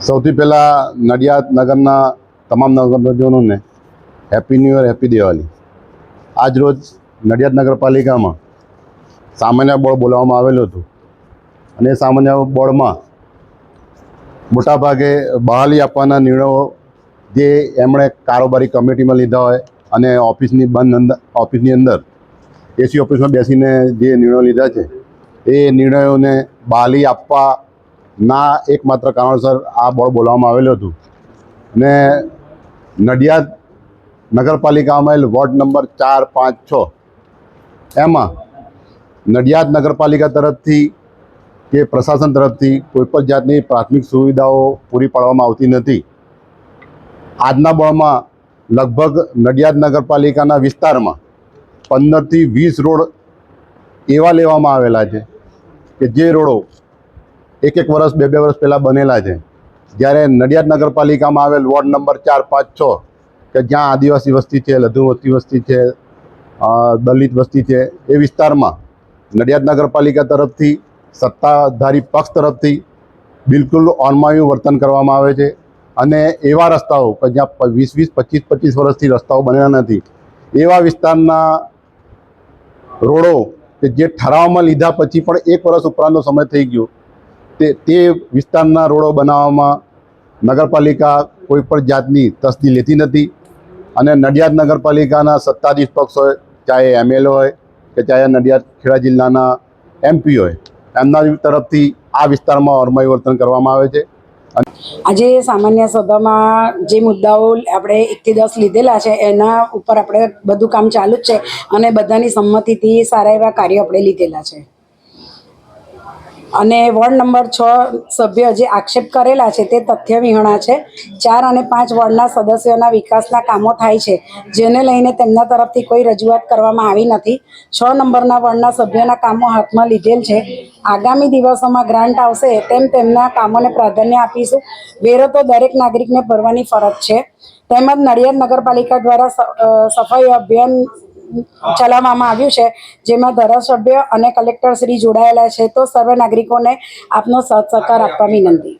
સૌથી પહેલાં નડિયાદ નગરના તમામ નગરજનોને happy new year, happy Diwali. આજ રોજ નડિયાદ નગરપાલિકામાં સામાન્ય બોર્ડ બોલાવવામાં આવેલું હતું અને એ સામાન્ય બોર્ડમાં મોટાભાગે બહાલી આપવાના નિર્ણયો જે એમણે કારોબારી કમિટીમાં લીધા હોય અને ઓફિસની અંદર એસી ઓફિસમાં બેસીને જે નિર્ણયો લીધા છે એ નિર્ણયોને બહાલી આપવાના એકમાત્ર કારણસર આ બોર્ડ બોલાવવામાં આવેલું હતું। અને નડિયાદ નગરપાલિકામાં વોર્ડ નંબર 4, 5, 6 એમાં નડિયાદ નગરપાલિકા તરફથી કે પ્રશાસન તરફથી કોઈપણ જાતની પ્રાથમિક સુવિધાઓ પૂરી પાડવામાં આવતી નથી। આજના બોર્ડમાં લગભગ નડિયાદ નગરપાલિકાના વિસ્તારમાં 15 થી 20 રોડ એવા લેવામાં આવેલા છે કે જે રોડો એક વર્ષ, બે વર્ષ પહેલાં બનેલા છે। જ્યારે નડિયાદ નગરપાલિકામાં આવેલ વોર્ડ નંબર 4, 5, 6 કે જ્યાં આદિવાસી વસ્તી છે, લઘુમતી વસ્તી છે, દલિત વસ્તી છે, એ વિસ્તારમાં નડિયાદ નગરપાલિકા તરફથી સત્તાધારી પક્ષ તરફથી બિલકુલ અણમાયું વર્તન કરવામાં આવે છે। અને એવા રસ્તાઓ કે જ્યાં 20, 25 વર્ષથી રસ્તાઓ બનેલા નથી એવા વિસ્તારના રોડો કે જે ઠરાવમાં લીધા પછી પણ 1 વર્ષ ઉપરાંતનો સમય થઈ ગયો તે વિસ્તારના રોડો બનાવવામાં નગરપાલિકા કોઈ પણ જાતની તસ્દી લેતી નથી। અને નડિયાદ નગરપાલિકાના સત્તાધીશ પક્ષ હોય, ચાહે MLA હોય કે ચાહે નડિયાદ ખેડા જિલ્લાના MP હોય, એમના તરફથી આ વિસ્તારમાં અણમાયું વર્તન કરવામાં આવે છે। આજે સામાન્ય સભામાં જે મુદ્દાઓ આપણે 1 થી 10 લીધેલા છે એના ઉપર આપણે બધું કામ ચાલુ જ છે અને બધાની સંમતિથી સારા એવા કાર્યો આપણે લીધેલા છે। અને વોર્ડ નંબર 6 સભ્ય જે આક્ષેપ કરેલા છે તે તથ્ય વિહોણા છે। 4 અને 5 વોર્ડના સદસ્યોના વિકાસના કામો થાય છે જેને લઈને તેમના તરફથી કોઈ રજૂઆત કરવામાં આવી નથી। 6 નંબરના વોર્ડના સભ્યોના કામો હાથમાં લીધેલ છે। આગામી દિવસોમાં ગ્રાન્ટ આવશે તેમ તેમના કામોને પ્રાધાન્ય આપીશું। વેરો તો દરેક નાગરિકને ભરવાની ફરજ છે। તેમજ નડિયાદ નગરપાલિકા દ્વારા સફાઈ અભિયાન ચલાવવામાં આવ્યું છે જેમાં ધારાસભ્ય અને કલેક્ટર શ્રી જોડાયેલા છે। તો સર્વ નાગરિકોને આપનો સાથ સહકાર આપવા વિનંતી।